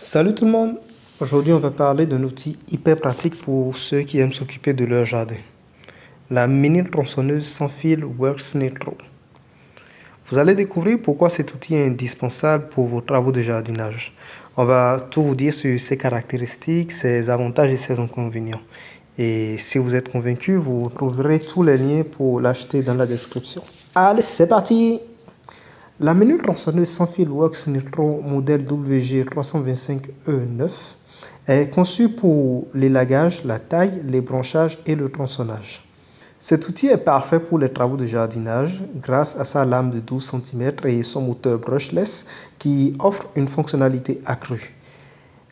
Salut tout le monde! Aujourd'hui, on va parler d'un outil hyper pratique pour ceux qui aiment s'occuper de leur jardin. La mini tronçonneuse sans fil Worx Nitro. Vous allez découvrir pourquoi cet outil est indispensable pour vos travaux de jardinage. On va tout vous dire sur ses caractéristiques, ses avantages et ses inconvénients. Et si vous êtes convaincu, vous trouverez tous les liens pour l'acheter dans la description. Allez, c'est parti! La mini tronçonneuse sans fil Worx Nitro modèle WG325E9 est conçue pour l'élagage, la taille, les branchages et le tronçonnage. Cet outil est parfait pour les travaux de jardinage grâce à sa lame de 12 cm et son moteur brushless qui offre une fonctionnalité accrue.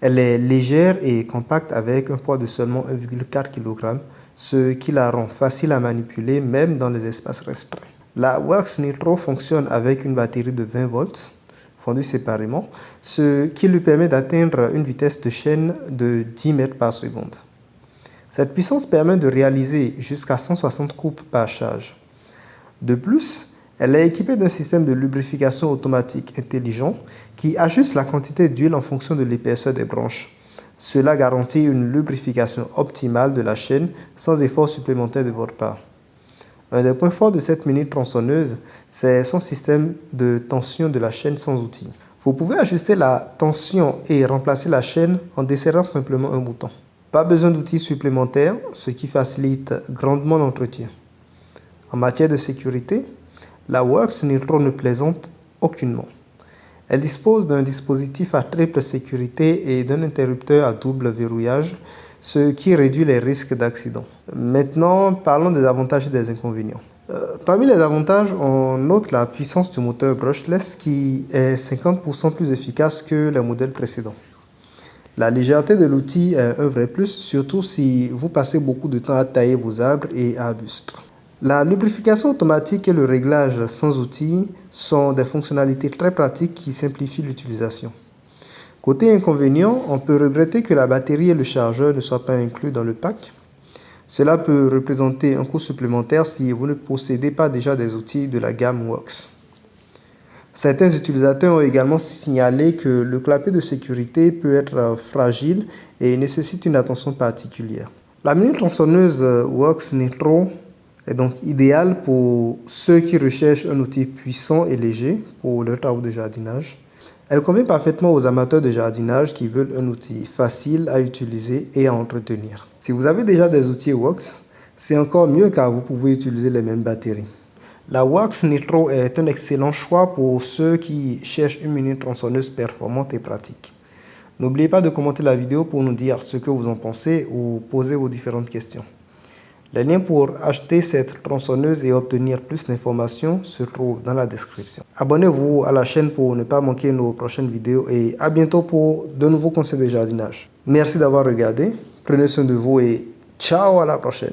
Elle est légère et compacte avec un poids de seulement 1,4 kg, ce qui la rend facile à manipuler même dans les espaces restreints. La Worx Nitro fonctionne avec une batterie de 20 volts fondue séparément, ce qui lui permet d'atteindre une vitesse de chaîne de 10 mètres par seconde. Cette puissance permet de réaliser jusqu'à 160 coupes par charge. De plus, elle est équipée d'un système de lubrification automatique intelligent qui ajuste la quantité d'huile en fonction de l'épaisseur des branches. Cela garantit une lubrification optimale de la chaîne sans effort supplémentaire de votre part. Un des points forts de cette mini tronçonneuse, c'est son système de tension de la chaîne sans outil. Vous pouvez ajuster la tension et remplacer la chaîne en desserrant simplement un bouton. Pas besoin d'outils supplémentaires, ce qui facilite grandement l'entretien. En matière de sécurité, la Worx Nitro ne plaisante aucunement. Elle dispose d'un dispositif à triple sécurité et d'un interrupteur à double verrouillage, ce qui réduit les risques d'accident. Maintenant, parlons des avantages et des inconvénients. Parmi les avantages, on note la puissance du moteur brushless qui est 50% plus efficace que les modèles précédents. La légèreté de l'outil est un vrai plus, surtout si vous passez beaucoup de temps à tailler vos arbres et arbustes. La lubrification automatique et le réglage sans outil sont des fonctionnalités très pratiques qui simplifient l'utilisation. Côté inconvénient, on peut regretter que la batterie et le chargeur ne soient pas inclus dans le pack. Cela peut représenter un coût supplémentaire si vous ne possédez pas déjà des outils de la gamme Worx. Certains utilisateurs ont également signalé que le clapet de sécurité peut être fragile et nécessite une attention particulière. La mini tronçonneuse Worx Nitro est donc idéale pour ceux qui recherchent un outil puissant et léger pour leurs travaux de jardinage. Elle convient parfaitement aux amateurs de jardinage qui veulent un outil facile à utiliser et à entretenir. Si vous avez déjà des outils Worx, c'est encore mieux car vous pouvez utiliser les mêmes batteries. La Worx Nitro est un excellent choix pour ceux qui cherchent une mini tronçonneuse performante et pratique. N'oubliez pas de commenter la vidéo pour nous dire ce que vous en pensez ou poser vos différentes questions. Les liens pour acheter cette tronçonneuse et obtenir plus d'informations se trouvent dans la description. Abonnez-vous à la chaîne pour ne pas manquer nos prochaines vidéos et à bientôt pour de nouveaux conseils de jardinage. Merci d'avoir regardé, prenez soin de vous et ciao à la prochaine.